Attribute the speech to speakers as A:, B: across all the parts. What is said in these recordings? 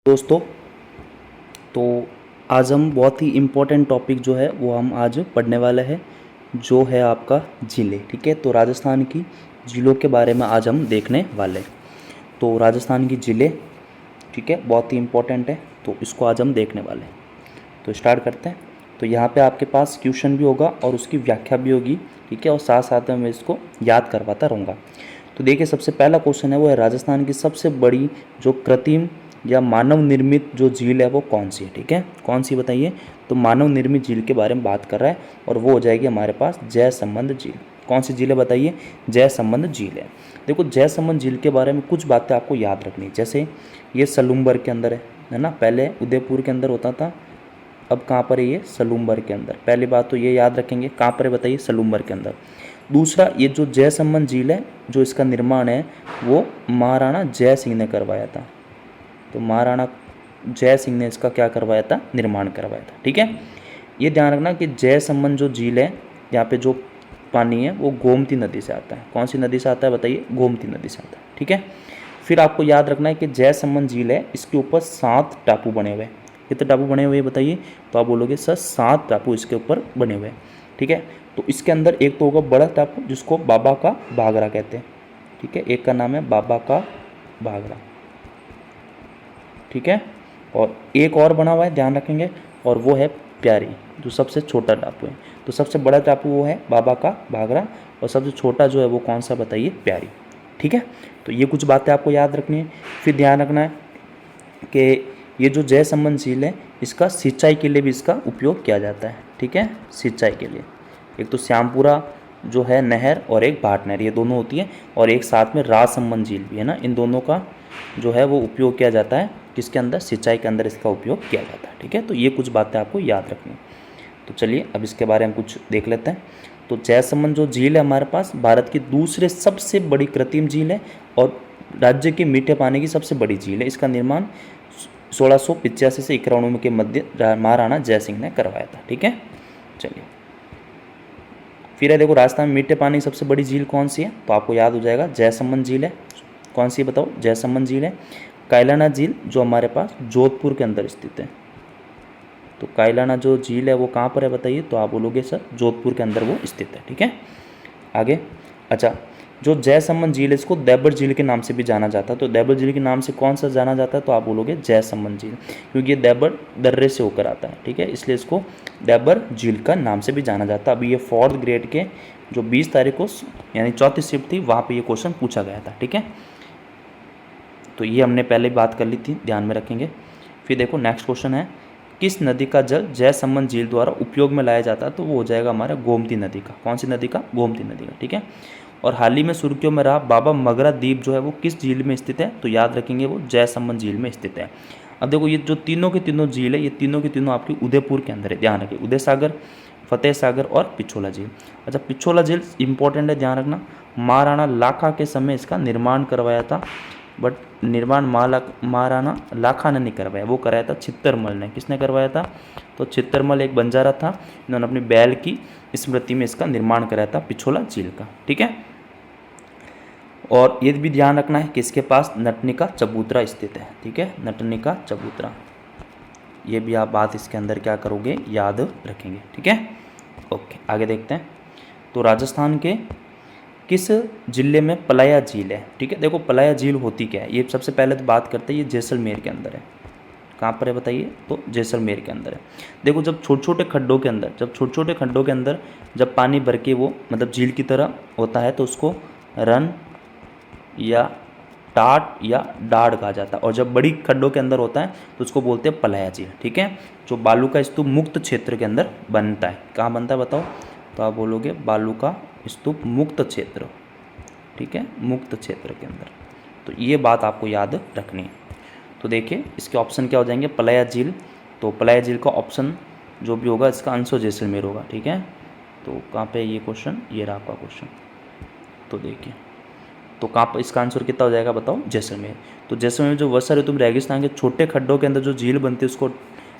A: दोस्तों, तो आज हम बहुत ही इम्पोर्टेंट टॉपिक जो है वो हम आज पढ़ने वाले हैं, जो है आपका ज़िले। ठीक है, तो राजस्थान की ज़िलों के बारे में आज हम देखने वाले हैं। तो राजस्थान की ज़िले, ठीक है, बहुत ही इम्पोर्टेंट है, तो इसको आज हम देखने वाले हैं। तो स्टार्ट करते हैं। तो यहाँ पे आपके पास क्वेश्चन भी होगा और उसकी व्याख्या भी होगी, ठीक है, और साथ साथ में मैं इसको याद करवाता रहूँगा। तो देखिए, सबसे पहला क्वेश्चन है वो है राजस्थान की सबसे बड़ी जो कृत्रिम या मानव निर्मित जो झील है वो कौन सी है। ठीक है, कौन सी बताइए। तो मानव निर्मित झील के बारे में बात कर रहा है और वो हो जाएगी हमारे पास जयसंबंध झील। कौन सी झील है बताइए, जयसंबंध झील है। देखो, जयसंबंध झील के बारे में कुछ बातें आपको याद रखनी है। जैसे ये सलूम्बर के अंदर है ना, पहले उदयपुर के अंदर होता था, अब कहाँ पर है ये, सलूम्बर के अंदर। पहली बात तो ये याद रखेंगे, कहाँ पर है बताइए, सलूम्बर के अंदर। दूसरा, ये जो जयसंबंध झील है, जो इसका निर्माण है वो महाराणा जय सिंह ने करवाया था। तो महाराणा जय सिंह ने इसका क्या करवाया था, निर्माण करवाया था। ठीक है, ये ध्यान रखना कि जयसंबंध जो झील है, यहाँ पे जो पानी है वो गोमती नदी से आता है। कौन सी नदी से आता है बताइए, गोमती नदी से आता है। ठीक है, फिर आपको याद रखना है कि जयसंबंध झील है, इसके ऊपर 7 टापू बने हुए हैं। कितने टापू बने हुए हैं बताइए, तो आप बोलोगे सर 7 टापू इसके ऊपर बने हुए हैं। ठीक है, तो इसके अंदर एक तो होगा बड़ा टापू जिसको बाबा का भागरा कहते हैं। ठीक है, एक का नाम है बाबा का भागरा। ठीक है, और एक और बना हुआ है, ध्यान रखेंगे, और वो है प्यारी, जो सबसे छोटा टापू है। तो सबसे बड़ा टापू वो है बाबा का भागरा, और सबसे छोटा जो है वो कौन सा बताइए, प्यारी। ठीक है, तो ये कुछ बातें आपको याद रखनी है। फिर ध्यान रखना है कि ये जो जयसंबंध झील है, इसका सिंचाई के लिए भी इसका उपयोग किया जाता है। ठीक है, सिंचाई के लिए एक तो श्यामपुरा जो है नहर और एक भाट नहर, ये दोनों होती है, और एक साथ में राजसंबंध झील भी है ना। इन दोनों का जो है वो उपयोग किया जाता है, किसके अंदर, सिंचाई के अंदर इसका उपयोग किया जाता है। ठीक है, तो ये कुछ बातें आपको याद रखनी है। तो चलिए अब इसके बारे में कुछ देख लेते हैं। तो जयसंबंध जो झील है हमारे पास भारत की दूसरे सबसे बड़ी कृत्रिम झील है और राज्य के मीठे पानी की सबसे बड़ी झील है। इसका निर्माण 1685 से 91 के मध्य महाराणा जय सिंह ने करवाया था। ठीक है, चलिए फिर है, देखो राजस्थान में मीठे पानी की सबसे बड़ी झील कौन सी है, तो आपको याद हो जाएगा जयसंबंध झील है। कौन सी बताओ, जयसंबंध झील है। कायलाना झील जो हमारे पास जोधपुर के अंदर स्थित है। तो कायलाना जो झील है वो कहाँ पर है बताइए, तो आप बोलोगे सर जोधपुर के अंदर वो स्थित है। ठीक है, आगे। अच्छा, जो जयसंबंध झील है इसको देबर झील के नाम से भी जाना जाता है। तो देबर झील के नाम से कौन सा जाना जाता है, तो आप बोलोगे जयसंबंध झील, क्योंकि ये देबर दर्रे से होकर आता है। ठीक है, इसलिए इसको देबर झील का नाम से भी जाना जाता है। अभी ये 4th ग्रेड के जो 20 तारीख को यानी 4th शिफ्ट थी, वहाँ पे ये क्वेश्चन पूछा गया था। ठीक है, तो ये हमने पहले बात कर ली थी, ध्यान में रखेंगे। फिर देखो नेक्स्ट क्वेश्चन है, किस नदी का जल जयसंबंध झील द्वारा उपयोग में लाया जाता है, तो वो हो जाएगा हमारा गोमती नदी का। कौन सी नदी का, गोमती नदी का। ठीक है, और हाल ही में सुर्खियों में रहा बाबा मगरा द्वीप जो है वो किस झील में स्थित है, तो याद रखेंगे वो जयसंबंध झील में स्थित है। अब देखो ये जो तीनों के तीनों झील है, ये तीनों की तीनों आपकी उदयपुर के अंदर है, ध्यान रखिए, उदय सागर, फतेह सागर और पिछोला झील। अच्छा, पिछोला झील इंपॉर्टेंट है, ध्यान रखना, महाराणा लाखा के समय इसका निर्माण करवाया था, बट निर्माण महाराणा लाखा ने नहीं करवाया, वो कराया था छित्तरमल ने। किसने करवाया था, तो छित्तरमल एक बंजारा था, इन्होंने अपनी बैल की स्मृति में इसका निर्माण कराया था पिछोला झील का। ठीक है, और ये भी ध्यान रखना है कि इसके पास नटनिका चबूतरा स्थित है। ठीक है, नटनिका चबूतरा, ये भी आप बात इसके अंदर क्या करोगे, याद रखेंगे। ठीक है, ओके, आगे देखते हैं। तो राजस्थान के किस जिले में पलाया झील है। ठीक है, देखो पलाया झील होती क्या है, ये सबसे पहले तो बात करते हैं, ये जैसलमेर के अंदर है। कहाँ पर है बताइए, तो जैसलमेर के अंदर है। देखो जब छोटे छोटे खड्डों के अंदर जब पानी भर के वो मतलब झील की तरह होता है, तो उसको रन या टाट या डाढ़ कहा जाता है, और जब बड़ी खड्डों के अंदर होता है तो उसको बोलते हैं पलाया झील। ठीक है, जो बालू का स्तूप मुक्त क्षेत्र के अंदर बनता है, कहाँ बनता है बताओ, तो आप बोलोगे बालू का स्तूप मुक्त क्षेत्र। ठीक है, मुक्त क्षेत्र के अंदर, तो ये बात आपको याद रखनी है। तो देखिए इसके ऑप्शन क्या हो जाएंगे, पलाया झील, तो पलाया झील का ऑप्शन जो भी होगा इसका आंसर जैसलमेर होगा। ठीक है, तो कहाँ पे ये क्वेश्चन, ये रहा आपका क्वेश्चन, तो देखिए तो कहाँ पर इसका आंसर कितना हो जाएगा बताओ, जैसलमेर। तो जैसलमेर जो वर्षा ऋतु में रेगिस्तान के छोटे खड्डों के अंदर जो झील बनती है उसको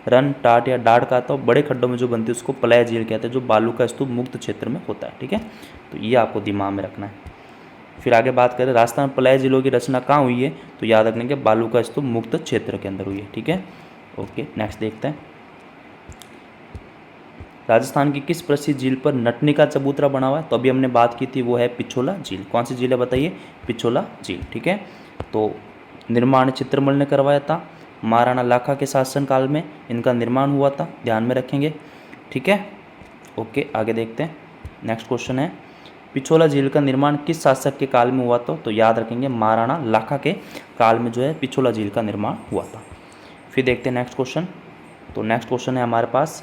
A: रन टाट या डाढ़ कहता है, और बड़े खड्डों में जो बनती है उसको पलाया झील कहते हैं, जो बालू का स्तूप मुक्त क्षेत्र में होता है। ठीक है, तो ये आपको दिमाग में रखना है। फिर आगे बात करें राजस्थान पलाय जिलों की रचना कहाँ हुई है, तो याद रखने के बालू का स्तूप मुक्त क्षेत्र के अंदर हुई है। ठीक है, ओके नेक्स्ट देखते हैं। राजस्थान की किस प्रसिद्ध झील पर नटनी का चबूतरा बना हुआ है, तो अभी हमने बात की थी वो है पिछोला झील। कौन सी झील है बताइए, पिछोला झील। ठीक है, तो निर्माण चित्रमल ने करवाया था, महाराणा लाखा के शासनकाल में इनका निर्माण हुआ था, ध्यान में रखेंगे। ठीक है, ओके आगे देखते हैं। नेक्स्ट क्वेश्चन है पिछोला झील का निर्माण किस शासक के काल में हुआ था, तो याद रखेंगे महाराणा लाखा के काल में जो है पिछोला झील का निर्माण हुआ था। फिर देखते हैं नेक्स्ट क्वेश्चन। तो नेक्स्ट क्वेश्चन है हमारे पास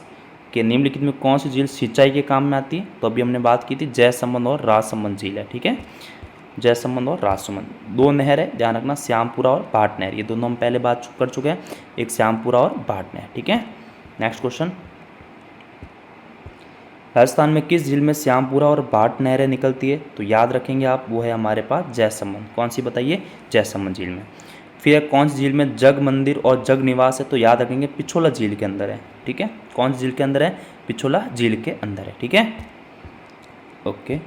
A: कि निम्नलिखित में कौन सी झील सिंचाई के काम में आती है, तो अभी हमने बात की थी जयसंबंध और राजसंबंध झील है। ठीक है, जयसंबंध और राजसंबंध दो नहर है, ध्यान रखना, श्यामपुरा और भाट नहर, ये दोनों हम पहले बात कर चुके हैं, एक श्यामपुरा और भाट नहर। ठीक है, नेक्स्ट क्वेश्चन राजस्थान में किस झील में श्यामपुरा और भाट नहरें निकलती है, तो याद रखेंगे आप वो है हमारे पास जयसंबंध। कौन सी बताइए, जयसंबंध झील में। फिर कौन सी झील में जग मंदिर और जग निवास है, तो याद रखेंगे पिछोला झील के अंदर है। ठीक है, कौन सी झील के अंदर है, पिछोला झील के अंदर है। ठीक है, ओके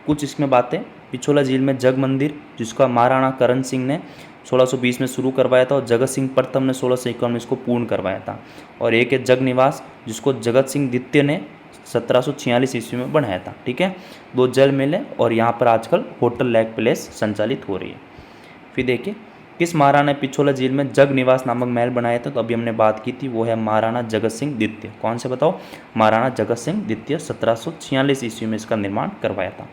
A: कुछ इसमें बातें। पिछोला झील में जग मंदिर जिसका महाराणा करण सिंह ने 1620 में शुरू करवाया था और जगत सिंह प्रथम ने 1651 में इसको पूर्ण करवाया था। और एक है जग निवास जिसको जगत सिंह द्वितीय ने 1746 ईस्वी में बनाया था। ठीक है, दो जल मेले और यहाँ पर आजकल होटल लेक पैलेस संचालित हो रही है। फिर देखिए किस महाराणा ने पिछोला झील में जग निवास नामक महल बनाया था, तो अभी हमने बात की थी वो है महाराणा जगत सिंह द्वितीय। कौन से बताओ, महाराणा जगत सिंह द्वितीय 1746 ईस्वी में इसका निर्माण करवाया था।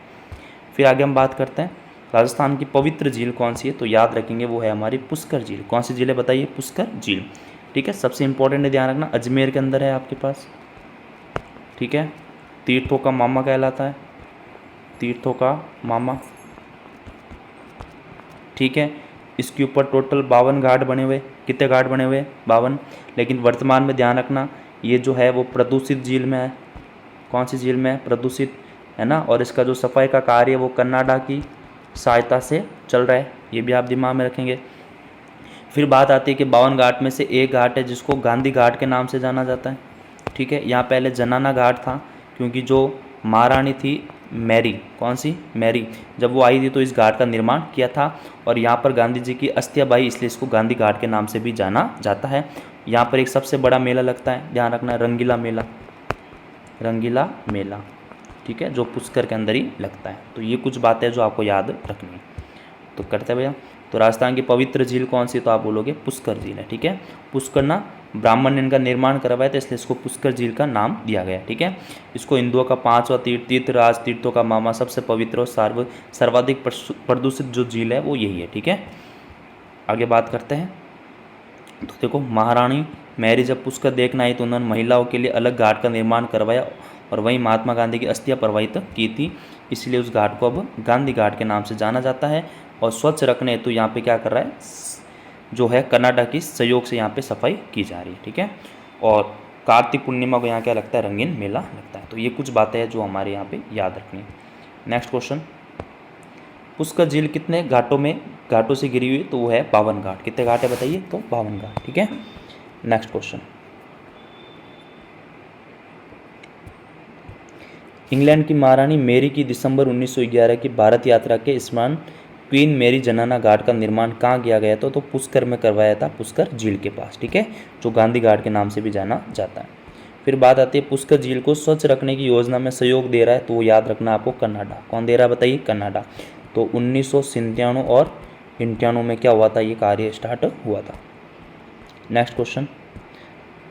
A: फिर आगे हम बात करते हैं राजस्थान की पवित्र झील कौन सी है, तो याद रखेंगे वो है हमारी पुष्कर झील। कौन सी झील है बताइए, पुष्कर झील। ठीक है, सबसे इंपॉर्टेंट है ध्यान रखना, अजमेर के अंदर है आपके पास। ठीक है, तीर्थों का मामा कहलाता है, तीर्थों का मामा। ठीक है, इसके ऊपर टोटल 52 घाट बने हुए, कितने घाट बने हुए, 52। लेकिन वर्तमान में ध्यान रखना ये जो है वो प्रदूषित झील में है। कौन सी झील में है, प्रदूषित है ना, और इसका जो सफाई का कार्य है वो कनाडा की सहायता से चल रहा है, ये भी आप दिमाग में रखेंगे। फिर बात आती है कि 52 घाट में से एक घाट है जिसको गांधी घाट के नाम से जाना जाता है। ठीक है, यहाँ पहले जनाना घाट था क्योंकि जो महारानी थी मैरी, कौन सी, मैरी, जब वो आई थी तो इस घाट का निर्माण किया था। और यहाँ पर गांधी जी की अस्थियां बही इसलिए इसको गांधी घाट के नाम से भी जाना जाता है। यहाँ पर एक सबसे बड़ा मेला लगता है, ध्यान रखना, रंगीला मेला, रंगीला मेला। ठीक है, जो पुष्कर के अंदर ही लगता है। तो ये कुछ बातें जो आपको याद रखनी है, तो करते हैं भैया। तो राजस्थान की पवित्र झील कौन सी, तो आप बोलोगे पुष्कर झील है। ठीक है, पुष्कर ना ब्राह्मण ने इनका निर्माण करवाया था इसलिए इसको पुष्कर झील का नाम दिया गया। ठीक है, इसको हिंदुओं का 5वां तीर्थ, तीर्थराज तीर्थों का मामा, सबसे पवित्र और सर्वाधिक प्रदूषित जो झील है वो यही है। ठीक है, आगे बात करते हैं। तो देखो महारानी मैरी जब पुष्कर देखना आई तो उन्होंने महिलाओं के लिए अलग घाट का निर्माण करवाया और वहीं महात्मा गांधी की अस्थियां प्रवाहित की थी, इसलिए उस घाट को अब गांधी घाट के नाम से जाना जाता है। और स्वच्छ रखने हेतु यहाँ पे क्या कर रहा है, जो है कनाडा की सहयोग से यहाँ पे सफाई की जा रही है। ठीक है, और कार्तिक पूर्णिमा को यहाँ क्या लगता है, रंगीन मेला लगता है। तो ये कुछ बातें हैं जो हमारे यहाँ पे याद रखनी है। नेक्स्ट क्वेश्चन, पुष्कर झील कितने घाटों से घिरी हुई, तो वो है 52 घाट। कितने घाट है बताइए, तो 52 घाट। ठीक है, नेक्स्ट क्वेश्चन, इंग्लैंड की महारानी मैरी की दिसंबर 1911 की भारत यात्रा के स्मरण क्वीन मैरी जनाना घाट का निर्माण कहाँ किया गया था, तो पुष्कर में करवाया था, पुष्कर झील के पास। ठीक है, जो गांधी घाट के नाम से भी जाना जाता है। फिर बात आती है पुष्कर झील को स्वच्छ रखने की योजना में सहयोग दे रहा है, तो वो याद रखना आपको कनाडा। कौन दे रहा है बताइए, कनाडा। तो 1997 और 98 में क्या हुआ था, ये कार्य स्टार्ट हुआ था। नेक्स्ट क्वेश्चन,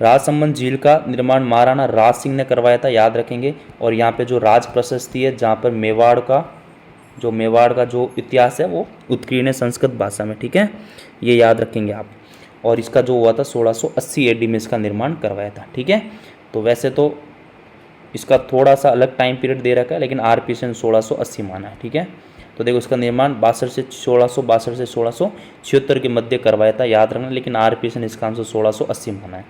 A: राजसमंद झील का निर्माण महाराणा राज सिंह ने करवाया था, याद रखेंगे। और यहाँ पे जो राज प्रशस्ति है जहाँ पर मेवाड़ का जो इतिहास है वो उत्कीर्ण संस्कृत भाषा में। ठीक है, ये याद रखेंगे आप। और इसका जो हुआ था 1680 AD में इसका निर्माण करवाया था। ठीक है, तो वैसे तो इसका थोड़ा सा अलग टाइम पीरियड दे रखा है लेकिन RPC ने 1680 माना है। ठीक है, तो देखो इसका निर्माण 1662 से 1676 के मध्य करवाया था, याद रखना। लेकिन RPC ने इसका आंसर 1680 माना है,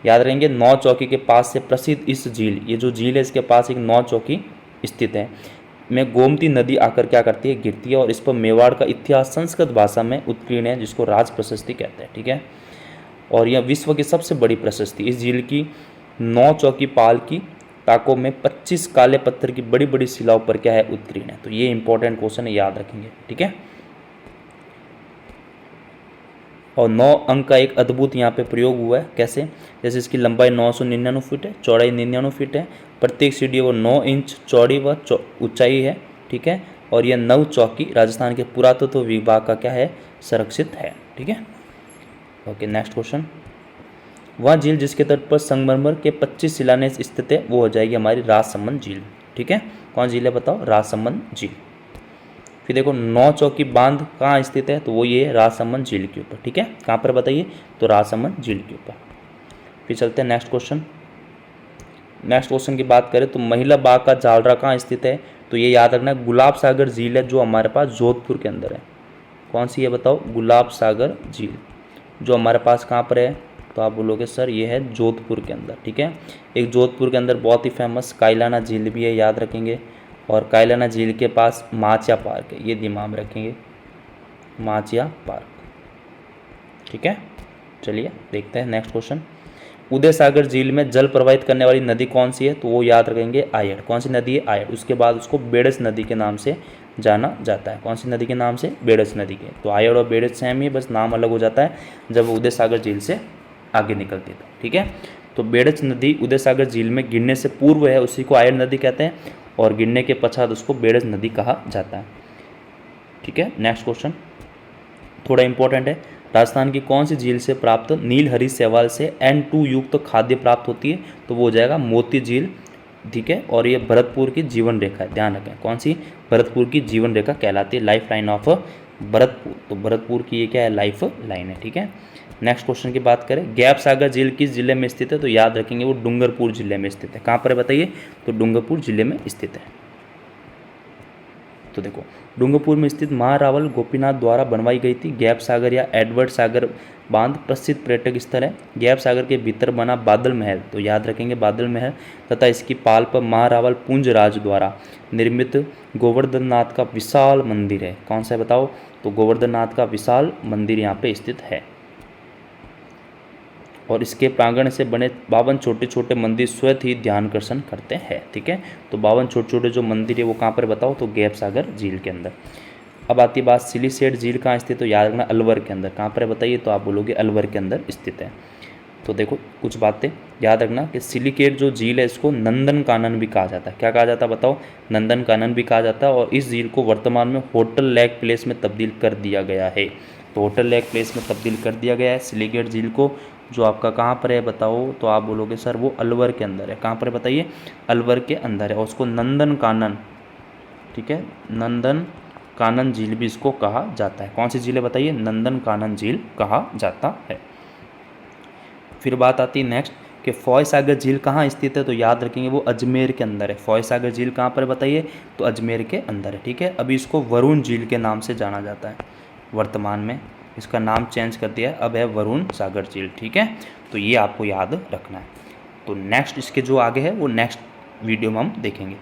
A: याद रहेंगे। नौ चौकी के पास से प्रसिद्ध इस झील, ये जो झील है इसके पास एक नौ चौकी स्थित है, में गोमती नदी आकर क्या करती है, गिरती है। और इस पर मेवाड़ का इतिहास संस्कृत भाषा में उत्कीर्ण है, जिसको राज प्रशस्ति कहते हैं। ठीक है, और यह विश्व की सबसे बड़ी प्रशस्ति। इस झील की 9 चौकी पाल की ताकों में 25 काले पत्थर की बड़ी बड़ी शिलाओं पर क्या है, उत्कीर्ण है। तो ये इंपॉर्टेंट क्वेश्चन है, याद रखेंगे, ठीक है। और 9 अंक का एक अद्भुत यहाँ पे प्रयोग हुआ है, कैसे, जैसे इसकी लंबाई 999 फीट है, चौड़ाई 99 फीट है, प्रत्येक सीढ़ी वो 9 इंच चौड़ी व ऊंचाई है, ठीक है। और यह 9 चौकी राजस्थान के पुरातत्व विभाग का क्या है, संरक्षित है, ठीक है। Okay, next question. वह झील जिसके तट पर संगमरमर के 25 शिलान्यास स्थित है वो हो जाएगी हमारी राजसमंद झील, ठीक है। कौन झील है बताओ, राजसमंद झील। फिर देखो 9 चौकी बांध कहाँ स्थित है, तो वो ये राजसमंद झील के ऊपर, ठीक है। कहाँ पर बताइए, तो राजसमंद झील के ऊपर। फिर चलते हैं नेक्स्ट क्वेश्चन। नेक्स्ट क्वेश्चन की बात करें तो महिला बाग का जालरा कहाँ स्थित है, तो ये याद रखना है गुलाब सागर झील है, जो हमारे पास जोधपुर के अंदर है। कौन सी है बताओ, गुलाब सागर झील, जो हमारे पास कहाँ पर है, तो आप बोलोगे सर ये है जोधपुर के अंदर, ठीक है। एक जोधपुर के अंदर बहुत ही फेमस कायलाना झील भी है, याद रखेंगे। और कायलाना झील के पास माचिया पार्क है, ये दिमाग में रखेंगे, माचिया पार्क, ठीक है। चलिए देखते हैं नेक्स्ट क्वेश्चन। उदय सागर झील में जल प्रवाहित करने वाली नदी कौन सी है, तो वो याद रखेंगे आयड़। कौन सी नदी है, आयड़। उसके बाद उसको बेड़स नदी के नाम से जाना जाता है। कौन सी नदी के नाम से, बेड़स नदी के। तो आयड़ और बेड़स सेम ही, बस नाम अलग हो जाता है जब उदय सागर झील से आगे निकलती है, ठीक है। तो बेड़स नदी उदय सागर झील में गिरने से पूर्व है, उसी को आयड़ नदी कहते हैं, और गिरने के पश्चात उसको बेड़स नदी कहा जाता है, ठीक है। नेक्स्ट क्वेश्चन थोड़ा इंपॉर्टेंट है। राजस्थान की कौन सी झील से प्राप्त नीलहरी शैवाल से N2 युक्त खाद्य प्राप्त होती है, तो वो हो जाएगा मोती झील, ठीक है। और ये भरतपुर की जीवन रेखा है, ध्यान रखें। कौन सी, भरतपुर की जीवन रेखा कहलाती है, लाइफ लाइन ऑफ भरतपुर। तो भरतपुर की ये क्या है, लाइफ लाइन है, ठीक है। नेक्स्ट क्वेश्चन की बात करें, गैप सागर झील किस जिले में स्थित है, तो याद रखेंगे वो डूंगरपुर जिले में स्थित है। कहाँ पर है बताइए, तो डूंगरपुर जिले में स्थित है। तो देखो डूंगरपुर में स्थित महारावल गोपीनाथ द्वारा बनवाई गई थी गैप सागर या एडवर्ड सागर बांध प्रसिद्ध पर्यटक स्थल है। गैप सागर के भीतर बना बादल महल, तो याद रखेंगे बादल महल, तथा इसकी पाल पर महारावल पुंज राज द्वारा निर्मित गोवर्धन नाथ का विशाल मंदिर है। कौन सा है बताओ, तो गोवर्धन नाथ का विशाल मंदिर यहाँ पे स्थित है। और इसके प्रांगण से बने 52 छोटे छोटे मंदिर स्वयं ही ध्यानाकर्षण करते हैं, ठीक है। तो 52 छोटे छोटे जो मंदिर है वो कहाँ पर बताओ, तो गैप सागर झील के अंदर। अब आती बात सिलीसेट झील कहाँ स्थित है, तो याद रखना अलवर के अंदर। कहाँ पर है बताइए, तो आप बोलोगे अलवर के अंदर स्थित है। तो देखो कुछ बातें याद रखना कि सिलिकेट जो झील है इसको नंदन कानन भी कहा जाता है। क्या कहा जाता है बताओ, नंदन कानन भी कहा जाता है। और इस झील को वर्तमान में होटल लेक प्लेस में तब्दील कर दिया गया है। तो होटल लेक प्लेस में तब्दील कर दिया गया है सिलिकेट झील को, जो आपका कहाँ पर है बताओ, तो आप बोलोगे सर वो अलवर के अंदर है। कहाँ पर बताइए, अलवर के अंदर है। और उसको नंदन कानन, ठीक है, नंदन कानन झील भी इसको कहा जाता है। कौन सी झील है बताइए, नंदन कानन झील कहा जाता है। फिर बात आती है नेक्स्ट कि फॉय सागर झील कहाँ स्थित है, तो याद रखेंगे वो अजमेर के अंदर है। फॉय सागर झील कहाँ पर बताइए, तो अजमेर के अंदर है, ठीक है। अभी इसको वरुण झील के नाम से जाना जाता है, वर्तमान में इसका नाम चेंज कर दिया है, अब है वरुण सागर झील, ठीक है। तो ये आपको याद रखना है। तो नेक्स्ट इसके जो आगे है वो नेक्स्ट वीडियो में हम देखेंगे।